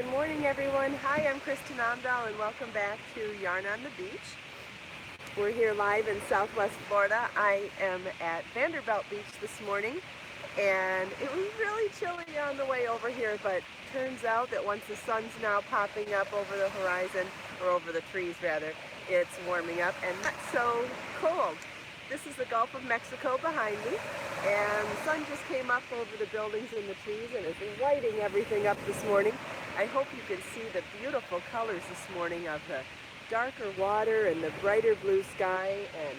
Good morning, everyone. Hi, I'm Kristin Omdahl, and welcome back to Yarn on the Beach. We're here live in Southwest Florida. I am at Vanderbilt Beach this morning, and it was really chilly on the way over here, but turns out that once the sun's now popping up over the horizon, or over the trees rather, it's warming up and not so cold. This is the Gulf of Mexico behind me, and the sun just came up over the buildings and the trees and is lighting everything up this morning. I hope you can see the beautiful colors this morning of the darker water and the brighter blue sky and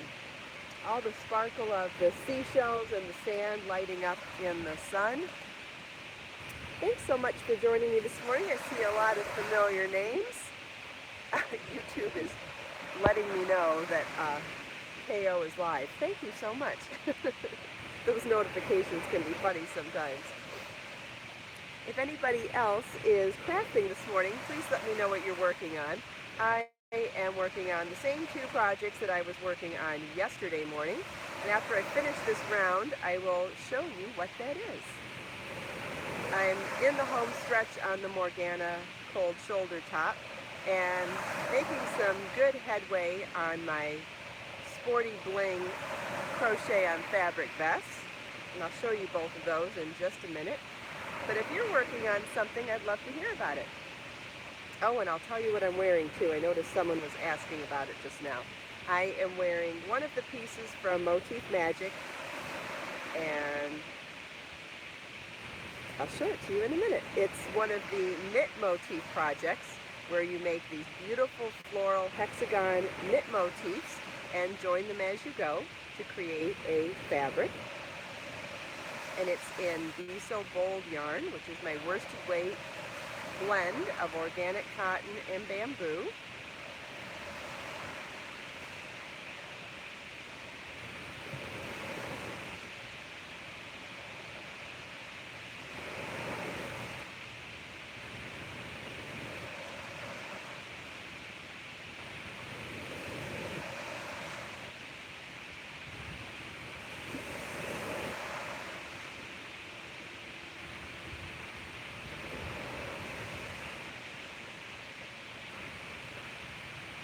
all the sparkle of the seashells and the sand lighting up in the sun. Thanks so much for joining me this morning. I see a lot of familiar names. YouTube is letting me know that KO is live. Thank you so much. Those notifications can be funny sometimes. If anybody else is crafting this morning, please let me know what you're working on. I am working on the same two projects that I was working on yesterday morning. And after I finish this round, I will show you what that is. I'm in the home stretch on the Morgana cold shoulder top and making some good headway on my Sporty Bling crochet on fabric vests. And I'll show you both of those in just a minute. But if you're working on something, I'd love to hear about it. Oh, and I'll tell you what I'm wearing too. I noticed someone was asking about it just now. I am wearing one of the pieces from Motif Magic, and I'll show it to you in a minute. It's one of the knit motif projects where you make these beautiful floral hexagon knit motifs and join them as you go to create a fabric. And it's in Be So Bold yarn, which is my worsted weight blend of organic cotton and bamboo.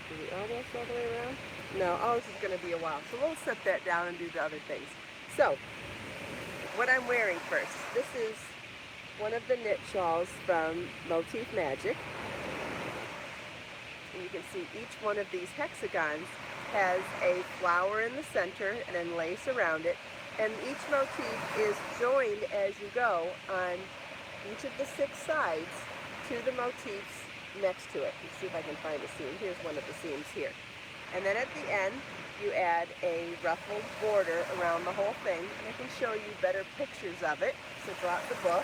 Are we almost all the way around? No, oh, this is going to be a while. So we'll set that down and do the other things. So, what I'm wearing first. This is one of the knit shawls from Motif Magic. And you can see each one of these hexagons has a flower in the center and then lace around it. And each motif is joined as you go on each of the 6 sides to the motifs next to it. Let's see if I can find a seam. Here's one of the seams here. And then at the end, you add a ruffled border around the whole thing. And I can show you better pictures of it. So drop the book.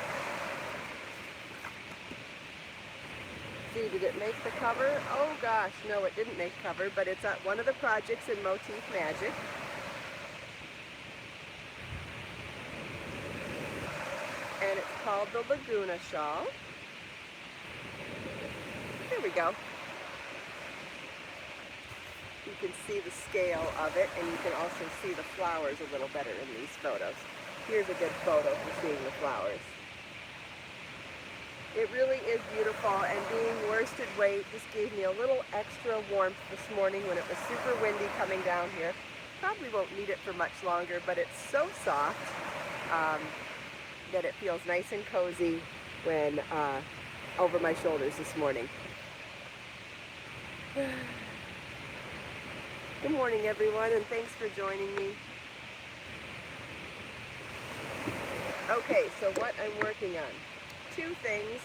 See, did it make the cover? Oh gosh, no, it didn't make cover, but it's one of the projects in Motif Magic. And it's called the Laguna Shawl. There we go. You can see the scale of it, and you can also see the flowers a little better in these photos. Here's a good photo for seeing the flowers. It really is beautiful, and being worsted weight just gave me a little extra warmth this morning when it was super windy coming down here. Probably won't need it for much longer, but it's so soft that it feels nice and cozy when over my shoulders this morning. Good morning, everyone, and thanks for joining me. Okay, so what I'm working on. 2 things.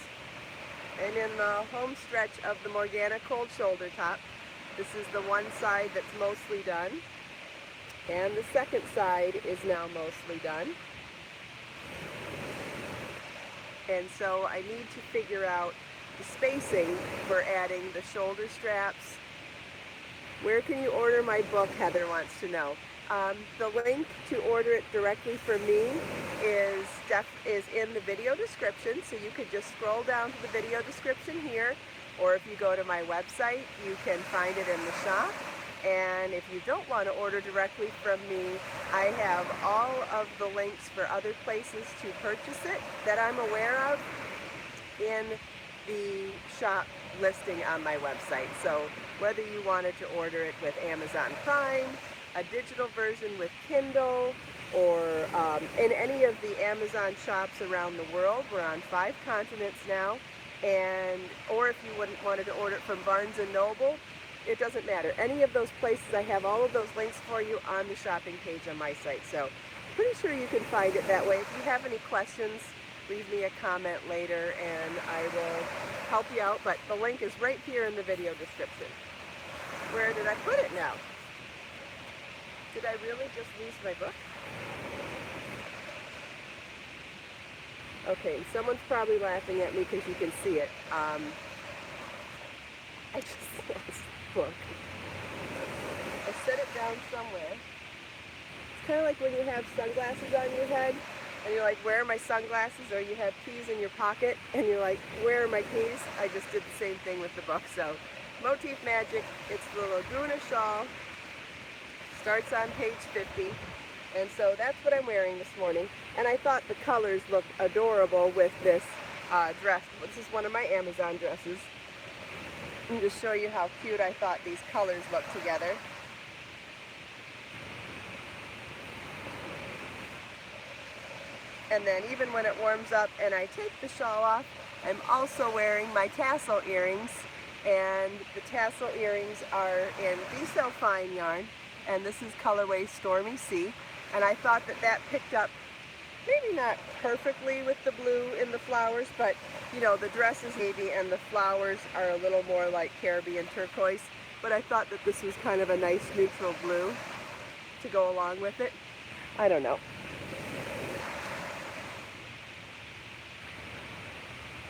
And in the home stretch of the Morgana cold shoulder top, this is the one side that's mostly done. And the second side is now mostly done. And so I need to figure out the spacing for adding the shoulder straps. Where can you order my book, Heather wants to know. The link to order it directly from me is in the video description, so you could just scroll down to the video description here, or if you go to my website, you can find it in the shop. And if you don't want to order directly from me, I have all of the links for other places to purchase it that I'm aware of in the shop listing on my website. So whether you wanted to order it with Amazon Prime, a digital version with Kindle, or in any of the Amazon shops around the world. We're on 5 continents now. And or if you wouldn't wanted to order it from Barnes & Noble, it doesn't matter. Any of those places, I have all of those links for you on the shopping page on my site. So pretty sure you can find it that way. If you have any questions, leave me a comment later and I will help you out. But the link is right here in the video description. Where did I put it now? Did I really just lose my book? Okay, someone's probably laughing at me because you can see it. I just lost the book. I set it down somewhere. It's kind of like when you have sunglasses on your head and you're like, where are my sunglasses? Or you have keys in your pocket and you're like, where are my keys? I just did the same thing with the book. So, Motif Magic, it's the Laguna shawl. Starts on page 50. And so that's what I'm wearing this morning. And I thought the colors looked adorable with this dress. This is one of my Amazon dresses. And just show you how cute I thought these colors looked together. And then even when it warms up and I take the shawl off, I'm also wearing my tassel earrings. And the tassel earrings are in Be So Fine yarn. And this is colorway Stormy Sea. And I thought that that picked up, maybe not perfectly with the blue in the flowers, but you know, the dress is navy and the flowers are a little more like Caribbean turquoise. But I thought that this was kind of a nice neutral blue to go along with it. I don't know.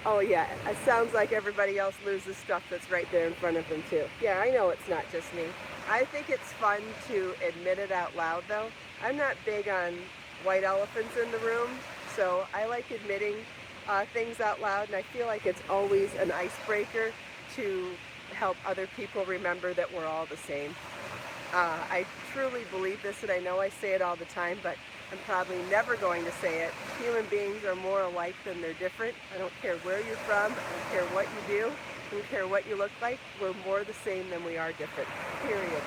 Oh yeah, it sounds like everybody else loses stuff that's right there in front of them too. Yeah, I know it's not just me. I think it's fun to admit it out loud though. I'm not big on white elephants in the room, so I like admitting things out loud, and I feel like it's always an icebreaker to help other people remember that we're all the same. I truly believe this, and I know I say it all the time, but I'm probably never going to say it. Human beings are more alike than they're different. I don't care where you're from, I don't care what you do, I don't care what you look like, we're more the same than we are different, period.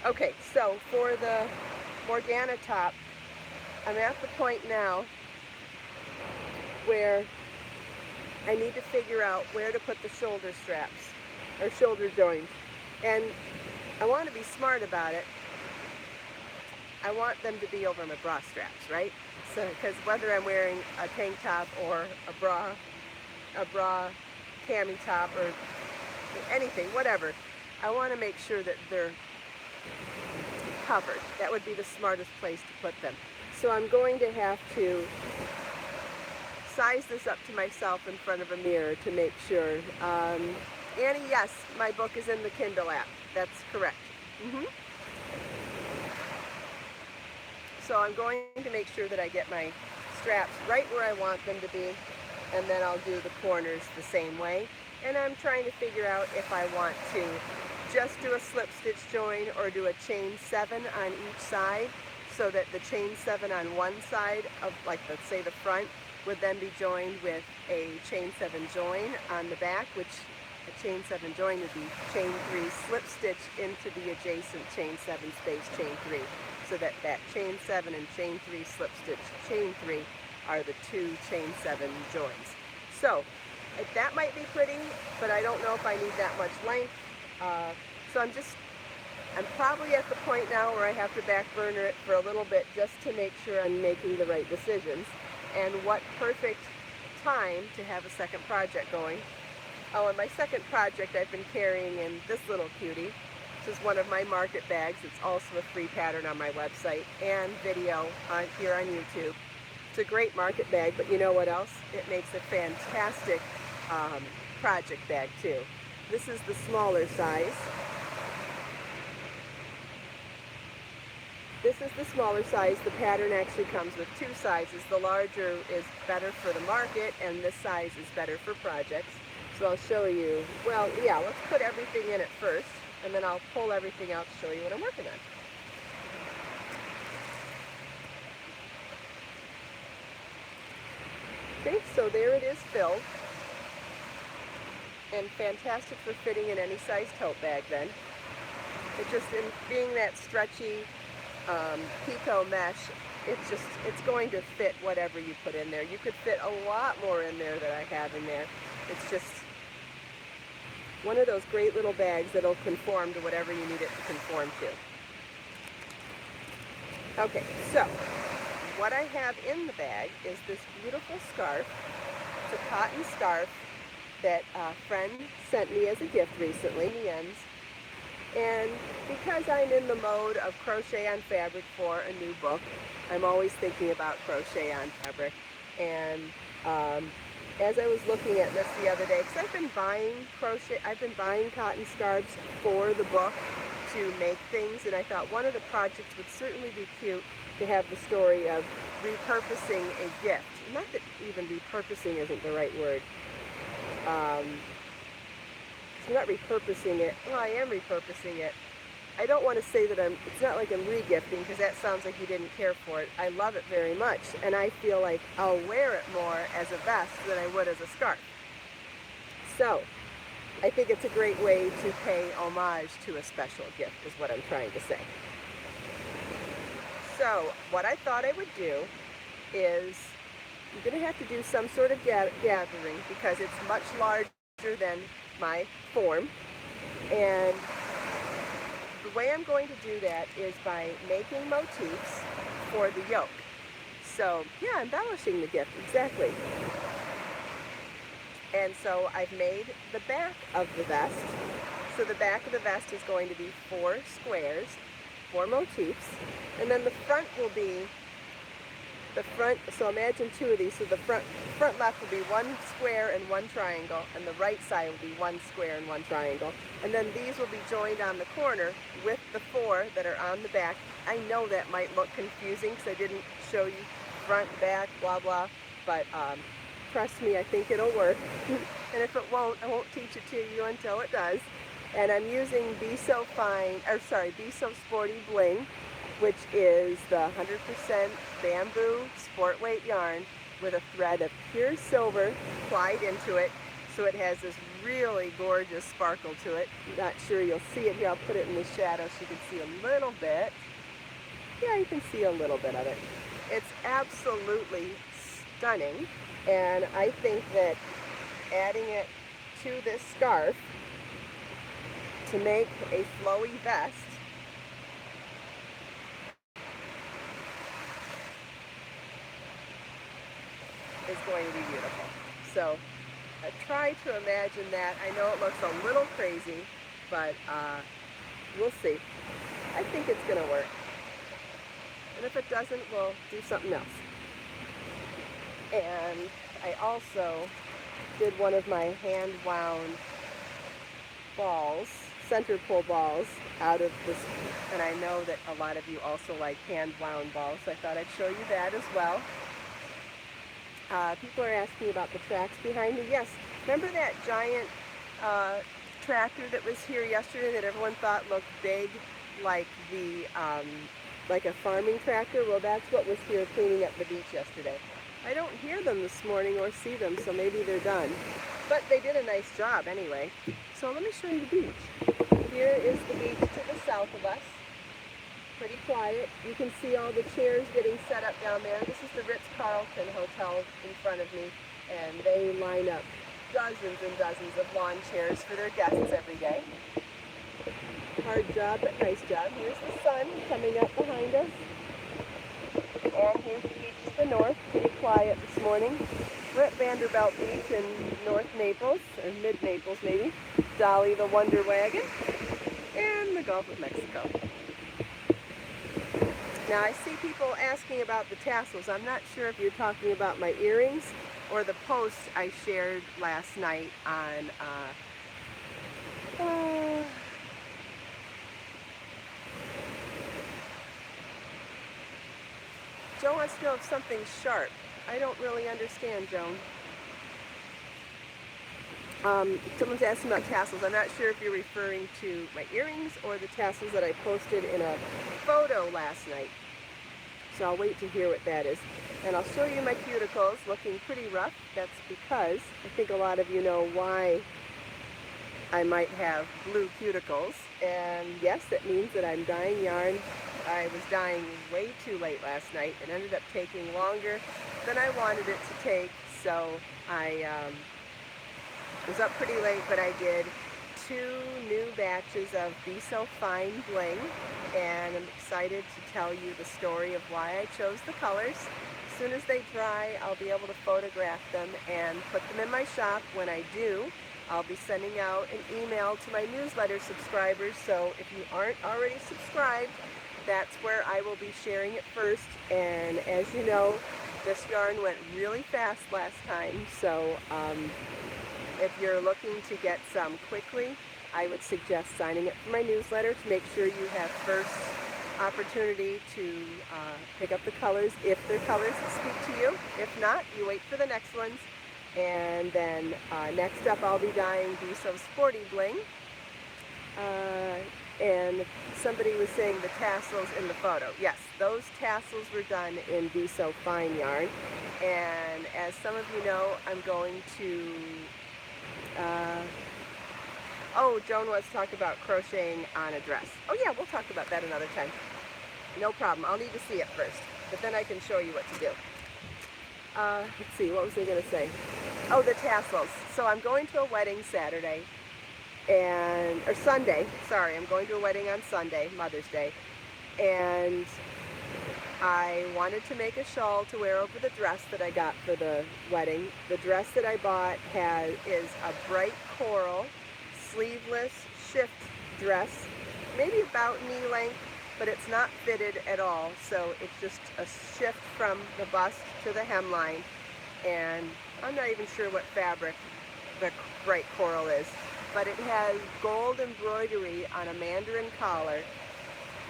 Okay, so for the Morgana top, I'm at the point now where I need to figure out where to put the shoulder straps, or shoulder joints. And I want to be smart about it. I want them to be over my bra straps, right? So, because whether I'm wearing a tank top or a bra cami top or anything, whatever, I want to make sure that they're covered. That would be the smartest place to put them. So I'm going to have to size this up to myself in front of a mirror to make sure. Annie, yes, my book is in the Kindle app. That's correct. So I'm going to make sure that I get my straps right where I want them to be, and then I'll do the corners the same way. And I'm trying to figure out if I want to just do a slip stitch join or do a chain 7 on each side, so that the chain 7 on one side of, like, let's say the front, would then be joined with a chain 7 join on the back, which a chain 7 join would be chain 3 slip stitch into the adjacent chain 7 space chain 3, so that that chain 7 and chain 3 slip stitch chain 3 are the 2 chain 7 joins. So that might be pretty, but I don't know if I need that much length. So I'm probably at the point now where I have to back burner it for a little bit just to make sure I'm making the right decisions. And what perfect time to have a second project going. Oh, and my second project I've been carrying in this little cutie. This is one of my market bags. It's also a free pattern on my website and video here on YouTube. It's a great market bag, but you know what else? It makes a fantastic project bag too. This is the smaller size. This is the smaller size. The pattern actually comes with 2 sizes. The larger is better for the market, and this size is better for projects. So I'll show you, well, yeah, let's put everything in it first, and then I'll pull everything out to show you what I'm working on. Okay, so there it is filled. And fantastic for fitting in any size tote bag then. It just, in being that stretchy picot mesh, it's going to fit whatever you put in there. You could fit a lot more in there than I have in there. It's just one of those great little bags that'll conform to whatever you need it to conform to. Okay, so what I have in the bag is this beautiful scarf. It's a cotton scarf that a friend sent me as a gift recently, the ends. And because I'm in the mode of crochet on fabric for a new book, I'm always thinking about crochet on fabric. And as I was looking at this the other day, because I've been buying cotton scarves for the book to make things, and I thought one of the projects would certainly be cute to have the story of repurposing a gift. Not that even repurposing isn't the right word. I'm not repurposing it. Well, I am repurposing it. I don't want to say that it's not like I'm re-gifting, because that sounds like you didn't care for it. I love it very much, and I feel like I'll wear it more as a vest than I would as a scarf. So, I think it's a great way to pay homage to a special gift, is what I'm trying to say. So, what I thought I would do is, I'm going to have to do some sort of gathering, because it's much larger than my form, and the way I'm going to do that is by making motifs for the yoke. So, yeah, embellishing the gift, exactly. And so I've made the back of the vest. So the back of the vest is going to be 4 squares, 4 motifs, and then the front will be so imagine 2 of these. So the front left will be 1 square and 1 triangle, and the right side will be 1 square and 1 triangle. And then these will be joined on the corner with the 4 that are on the back. I know that might look confusing because I didn't show you front, back, blah, blah, but trust me, I think it'll work. And if it won't, I won't teach it to you until it does. And I'm using Be So Sporty Bling, which is the 100% bamboo sport weight yarn with a thread of pure silver plied into it, so it has this really gorgeous sparkle to it. Not sure you'll see it here. I'll put it in the shadow so you can see a little bit. Yeah, you can see a little bit of it. It's absolutely stunning, and I think that adding it to this scarf to make a flowy vest is going to be beautiful. So I try to imagine that. I know it looks a little crazy, but we'll see. I think it's going to work. And if it doesn't, we'll do something else. And I also did one of my hand wound balls, center pull balls, out of this, and I know that a lot of you also like hand wound balls, so I thought I'd show you that as well. People are asking about the tracks behind me. Yes, remember that giant tractor that was here yesterday that everyone thought looked big, like like a farming tractor? Well, that's what was here cleaning up the beach yesterday. I don't hear them this morning or see them, so maybe they're done. But they did a nice job anyway. So let me show you the beach. Here is the beach to the south of us. Pretty quiet. You can see all the chairs getting set up down there. This is the Ritz-Carlton Hotel in front of me, and they line up dozens and dozens of lawn chairs for their guests every day. Hard job, but nice job. Here's the sun coming up behind us. And here's the beach to the north. Pretty quiet this morning. We're at Vanderbilt Beach in North Naples, or mid-Naples maybe. Dolly the Wonder Wagon, and the Gulf of Mexico. Now I see people asking about the tassels. I'm not sure if you're talking about my earrings or the post I shared last night on Joan wants to know if something's sharp. I don't really understand, Joan. Someone's asking about tassels. I'm not sure if you're referring to my earrings or the tassels that I posted in a photo last night. So I'll wait to hear what that is. And I'll show you my cuticles looking pretty rough. That's because I think a lot of you know why I might have blue cuticles. And yes, that means that I'm dyeing yarn. I was dyeing way too late last night. It ended up taking longer than I wanted it to take. So I was up pretty late, but I did 2 new batches of Be So Fine bling, and I'm excited to tell you the story of why I chose the colors. As soon as they dry, I'll be able to photograph them and put them in my shop. When I do, I'll be sending out an email to my newsletter subscribers, so if you aren't already subscribed, that's where I will be sharing it first. And as you know, this yarn went really fast last time, so if you're looking to get some quickly, I would suggest signing up for my newsletter to make sure you have first opportunity to pick up the colors if they're colors that speak to you. If not, you wait for the next ones. And then next up, I'll be dyeing Be So Sporty bling. And somebody was saying the tassels in the photo. Yes, those tassels were done in Be So Fine yarn. And as some of you know, I'm going to oh, Joan wants to talk about crocheting on a dress. Oh yeah, we'll talk about that another time. No problem. I'll need to see it first, but then I can show you what to do. Let's see, what was I going to say? Oh, the tassels. So I'm going to a wedding Saturday, or Sunday. Sorry, I'm going to a wedding on Sunday, Mother's Day. And I wanted to make a shawl to wear over the dress that I got for the wedding. The dress that I bought is a bright coral, sleeveless shift dress, maybe about knee length, but it's not fitted at all. So it's just a shift from the bust to the hemline. And I'm not even sure what fabric the bright coral is, but it has gold embroidery on a mandarin collar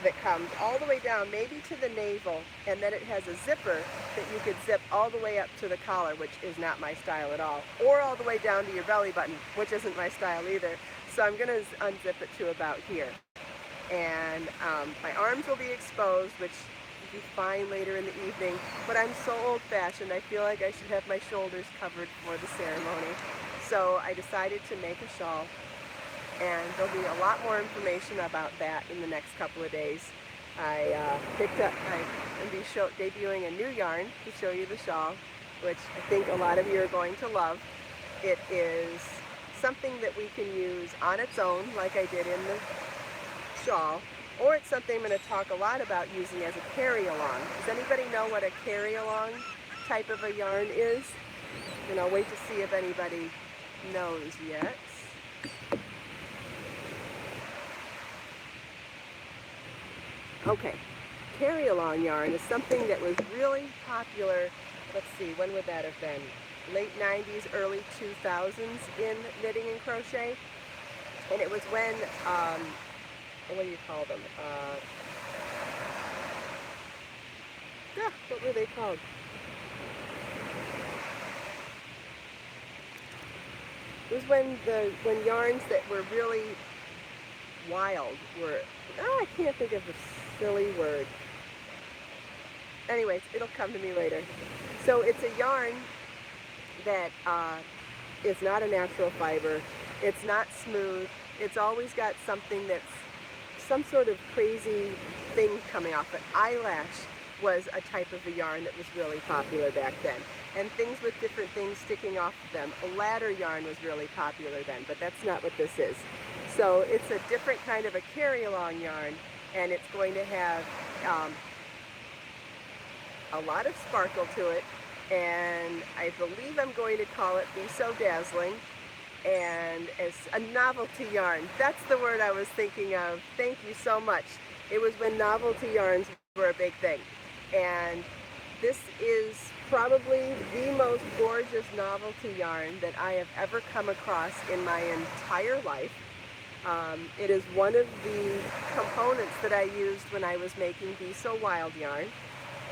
that comes all the way down, maybe to the navel, and then it has a zipper that you could zip all the way up to the collar, which is not my style at all, or all the way down to your belly button, which isn't my style either. So I'm going to unzip it to about here. And my arms will be exposed, which will be fine later in the evening, but I'm so old-fashioned, I feel like I should have my shoulders covered for the ceremony. So I decided to make a shawl. And there'll be a lot more information about that in the next couple of days. I'm debuting a new yarn to show you the shawl, which I think a lot of you are going to love. It is something that we can use on its own, like I did in the shawl, or it's something I'm going to talk a lot about using as a carry-along. Does anybody know what a carry-along type of a yarn is? And I'll wait to see if anybody knows yet. Okay, carry-along yarn is something that was really popular, let's see, when would that have been? Late 90s, early 2000s in knitting and crochet. And it was when, what do you call them? What were they called? It was when yarns that were really wild were, I can't think of the silly word. Anyways, it'll come to me later. So it's a yarn that is not a natural fiber. It's not smooth. It's always got something that's some sort of crazy thing coming off it. Eyelash was a type of a yarn that was really popular back then. And things with different things sticking off of them. A ladder yarn was really popular then, but that's not what this is. So it's a different kind of a carry-along yarn, and it's going to have a lot of sparkle to it, and I believe I'm going to call it Be So Dazzling, and it's a novelty yarn. That's the word I was thinking of. Thank you so much. It was when novelty yarns were a big thing, and this is probably the most gorgeous novelty yarn that I have ever come across in my entire life. It is one of the components that I used when I was making Be So Wild yarn.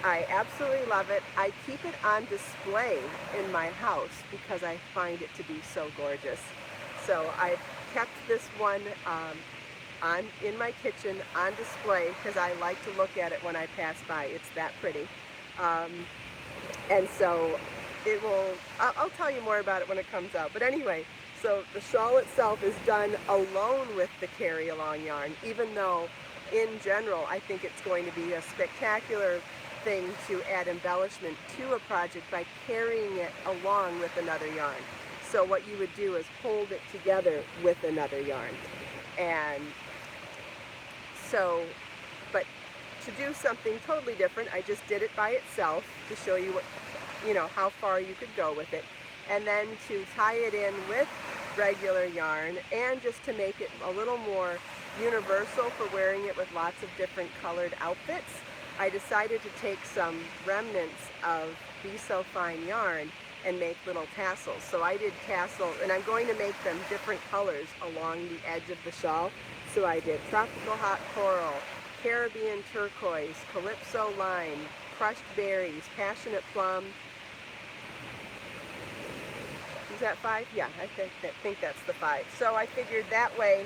I absolutely love it. I keep it on display in my house because I find it to be so gorgeous. So I've kept this one in my kitchen on display because I like to look at it when I pass by. It's that pretty. Um, and so I'll tell you more about it when it comes out. But anyway, so the shawl itself is done alone with the carry-along yarn, even though in general I think it's going to be a spectacular thing to add embellishment to a project by carrying it along with another yarn. So what you would do is hold it together with another yarn. And so, but to do something totally different, I just did it by itself to show you what, how far you could go with it. And then to tie it in with regular yarn and just to make it a little more universal for wearing it with lots of different colored outfits, I decided to take some remnants of Be So Fine yarn and make little tassels. So I did tassels, and I'm going to make them different colors along the edge of the shawl. So I did tropical hot coral, Caribbean turquoise, calypso lime, crushed berries, passionate plum. Is that 5? Yeah, I think that's the 5. So I figured that way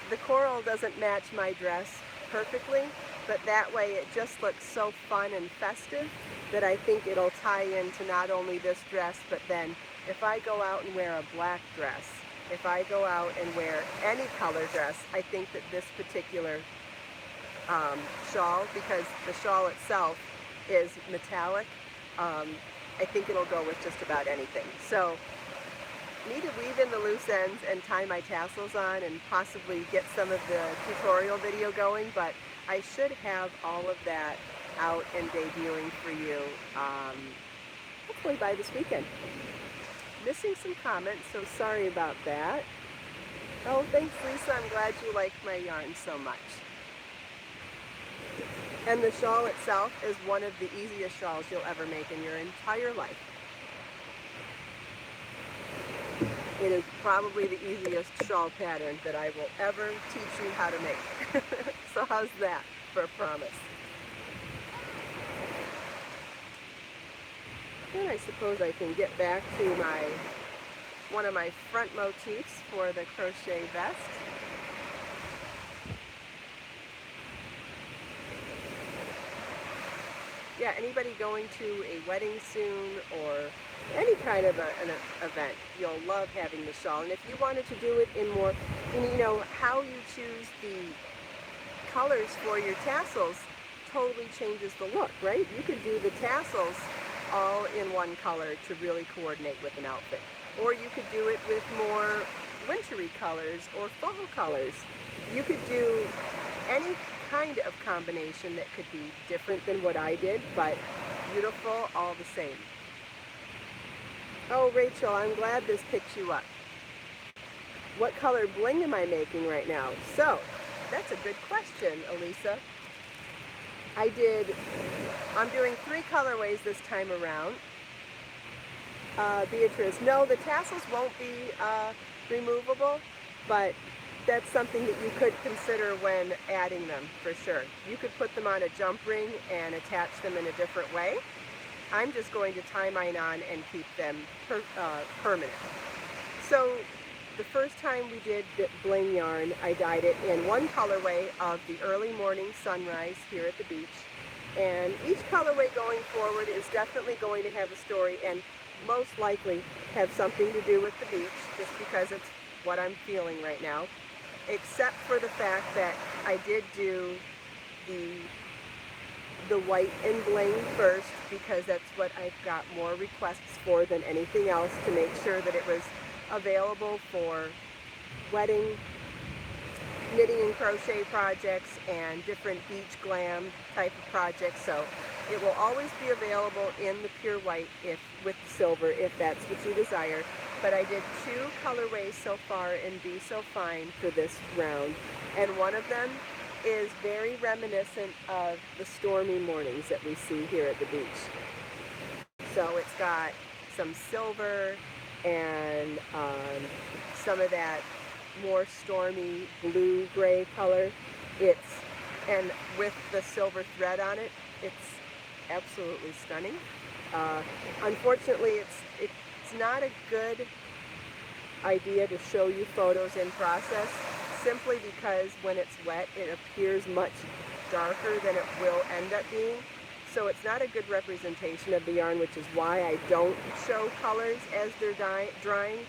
the coral doesn't match my dress perfectly, but that way it just looks so fun and festive that I think it'll tie into not only this dress, but then if I go out and wear a black dress, if I go out and wear any color dress, I think that this particular shawl, because the shawl itself is metallic, I think it'll go with just about anything. So need to weave in the loose ends and tie my tassels on and possibly get some of the tutorial video going, but I should have all of that out and debuting for you hopefully by this weekend. Missing some comments, so sorry about that. Oh, thanks Lisa, I'm glad you like my yarn so much. And the shawl itself is one of the easiest shawls you'll ever make in your entire life. It is probably the easiest shawl pattern that I will ever teach you how to make. So how's that for a promise? And I suppose I can get back to one of my front motifs for the crochet vest. Yeah, anybody going to a wedding soon or any kind of an event, you'll love having the shawl. And if you wanted to do it in more, how you choose the colors for your tassels totally changes the look, right? You could do the tassels all in one color to really coordinate with an outfit. Or you could do it with more wintry colors or fall colors. You could do any kind of combination that could be different than what I did, but beautiful all the same. Oh, Rachel, I'm glad this picks you up. What color bling am I making right now? So, that's a good question, Elisa. I'm doing 3 colorways this time around. Beatrice, no, the tassels won't be removable, but that's something that you could consider when adding them, for sure. You could put them on a jump ring and attach them in a different way. I'm just going to tie mine on and keep them permanent. So the first time we did the bling yarn, I dyed it in one colorway of the early morning sunrise here at the beach. And each colorway going forward is definitely going to have a story and most likely have something to do with the beach, just because it's what I'm feeling right now. Except for the fact that I did do the white and bling first, because that's what I've got more requests for than anything else, to make sure that it was available for wedding, knitting and crochet projects, and different beach glam type of projects. So it will always be available in the pure white with silver if that's what you desire. But I did 2 colorways so far in Be So Fine for this round, and one of them is very reminiscent of the stormy mornings that we see here at the beach. So it's got some silver and some of that more stormy blue-gray color. And with the silver thread on it, it's absolutely stunning. Unfortunately, it's not a good idea to show you photos in process, simply because when it's wet, it appears much darker than it will end up being. So it's not a good representation of the yarn, which is why I don't show colors as they're drying.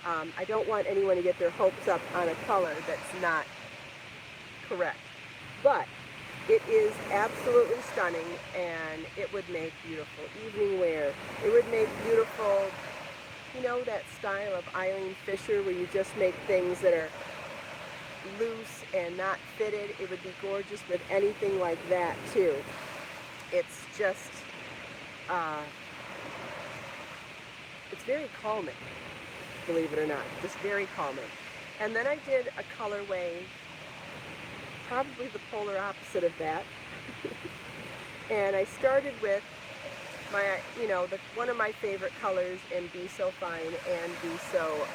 I don't want anyone to get their hopes up on a color that's not correct. But it is absolutely stunning, and it would make beautiful evening wear. It would make beautiful, you know, that style of Eileen Fisher where you just make things that are loose and not fitted. It would be gorgeous with anything like that too. It's just, it's very calming, believe it or not, just very calming. And then I did a colorway, probably the polar opposite of that. And I started with my, you know, one of my favorite colors in Be So Fine and Be So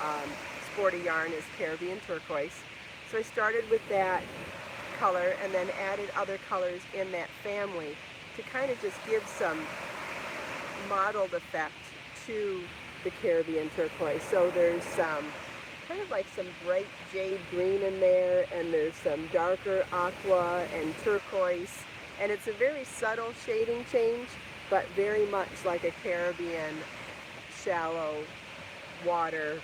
Sporty yarn is Caribbean Turquoise. So I started with that color and then added other colors in that family to kind of just give some mottled effect to the Caribbean Turquoise. So there's kind of like some bright jade green in there, and there's some darker aqua and turquoise, and it's a very subtle shading change, but very much like a Caribbean shallow water,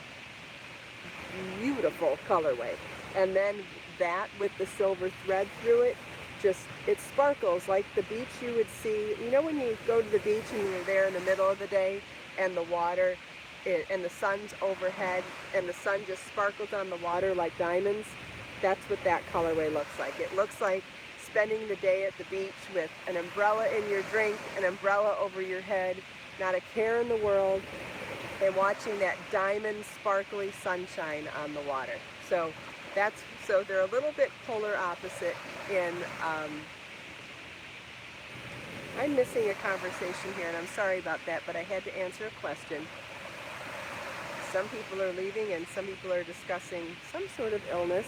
beautiful colorway. And then that with the silver thread through it, just, it sparkles like the beach you would see. You know when you go to the beach and you're there in the middle of the day and the water and the sun's overhead and the sun just sparkles on the water like diamonds? That's what that colorway looks like. It looks like spending the day at the beach with an umbrella in your drink, an umbrella over your head, not a care in the world, and watching that diamond sparkly sunshine on the water. So they're a little bit polar opposite in, I'm missing a conversation here, and I'm sorry about that, but I had to answer a question. Some people are leaving and some people are discussing some sort of illness.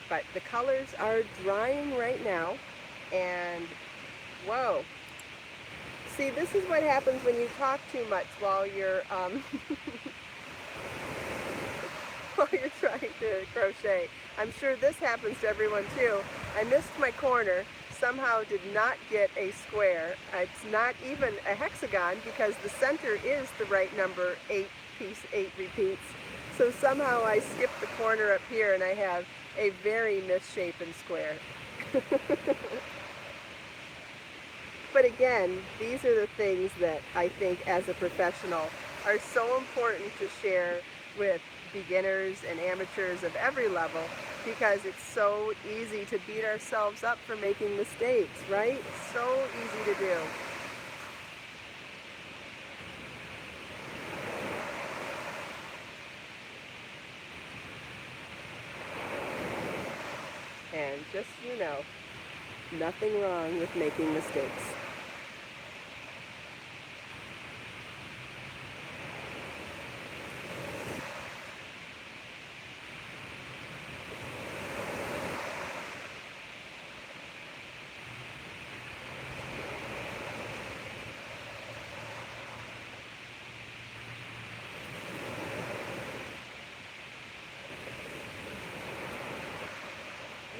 But the colors are drying right now, and whoa. See, this is what happens when you talk too much while you're while you're trying to crochet. I'm sure this happens to everyone too. I missed my corner, somehow did not get a square. It's not even a hexagon because the center is the right number, 8 repeats. So somehow I skipped the corner up here and I have a very misshapen square. But again, these are the things that I think as a professional are so important to share with beginners and amateurs of every level, because it's so easy to beat ourselves up for making mistakes, right? So easy to do. And just so you know, nothing wrong with making mistakes.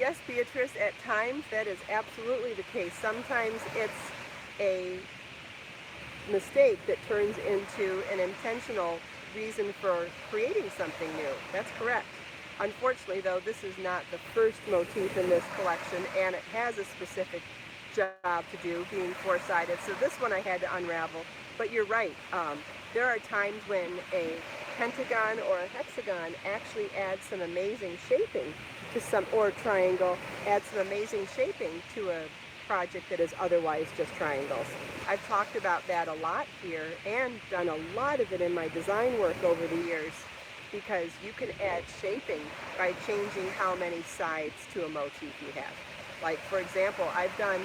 Yes, Beatrice, at times that is absolutely the case. Sometimes it's a mistake that turns into an intentional reason for creating something new. That's correct. Unfortunately, though, this is not the first motif in this collection, and it has a specific job to do, being four-sided. So this one I had to unravel. But you're right. There are times when a pentagon or a hexagon actually adds some amazing shaping to some, or a triangle adds some amazing shaping to a project that is otherwise just triangles. I've talked about that a lot here and done a lot of it in my design work over the years, because you can add shaping by changing how many sides to a motif you have. Like, for example, I've done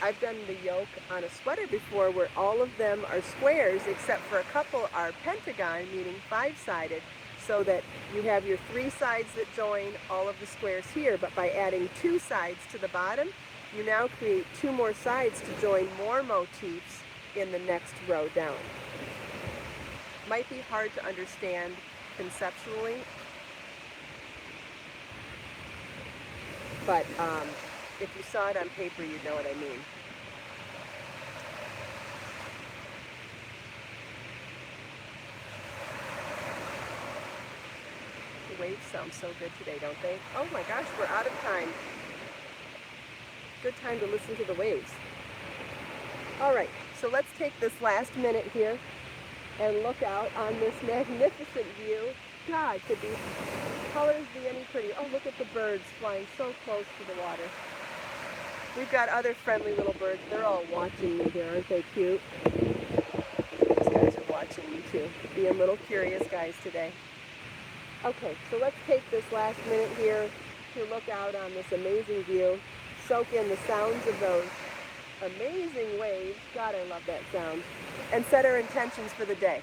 the yoke on a sweater before where all of them are squares except for a couple are pentagon, meaning five-sided, so that you have your 3 sides that join all of the squares here, but by adding 2 sides to the bottom, you now create 2 more sides to join more motifs in the next row down. might be hard to understand conceptually, but if you saw it on paper, you'd know what I mean. The waves sound so good today, don't they? Oh my gosh, we're out of time. Good time to listen to the waves. All right, so let's take this last minute here and look out on this magnificent view. God, could these colors be any pretty? Oh, look at the birds flying so close to the water. We've got other friendly little birds. They're all watching me here. Aren't they cute? These guys are watching me too. Being little curious guys today. Okay, so let's take this last minute here to look out on this amazing view. Soak in the sounds of those amazing waves. God, I love that sound. And set our intentions for the day.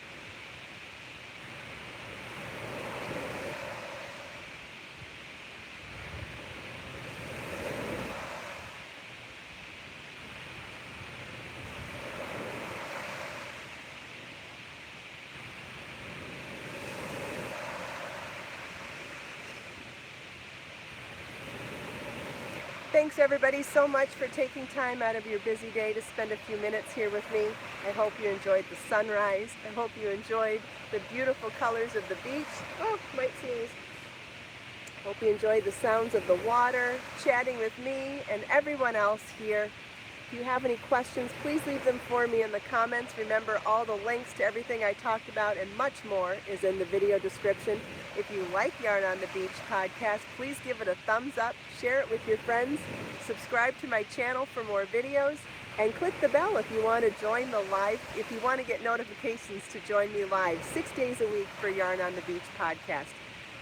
Thanks everybody so much for taking time out of your busy day to spend a few minutes here with me. I hope you enjoyed the sunrise. I hope you enjoyed the beautiful colors of the beach. Oh, might sneeze. Hope you enjoyed the sounds of the water, chatting with me and everyone else here. If you have any questions, please leave them for me in the comments. Remember, all the links to everything I talked about and much more is in the video description. If you like Yarn on the Beach podcast, please give it a thumbs up, share it with your friends, subscribe to my channel for more videos, and click the bell if you want to join the live, if you want to get notifications to join me live 6 days a week for Yarn on the Beach podcast.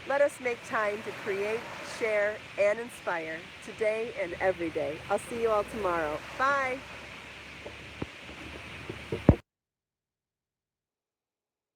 Let us make time to create, share, and inspire today and every day. I'll see you all tomorrow. Bye.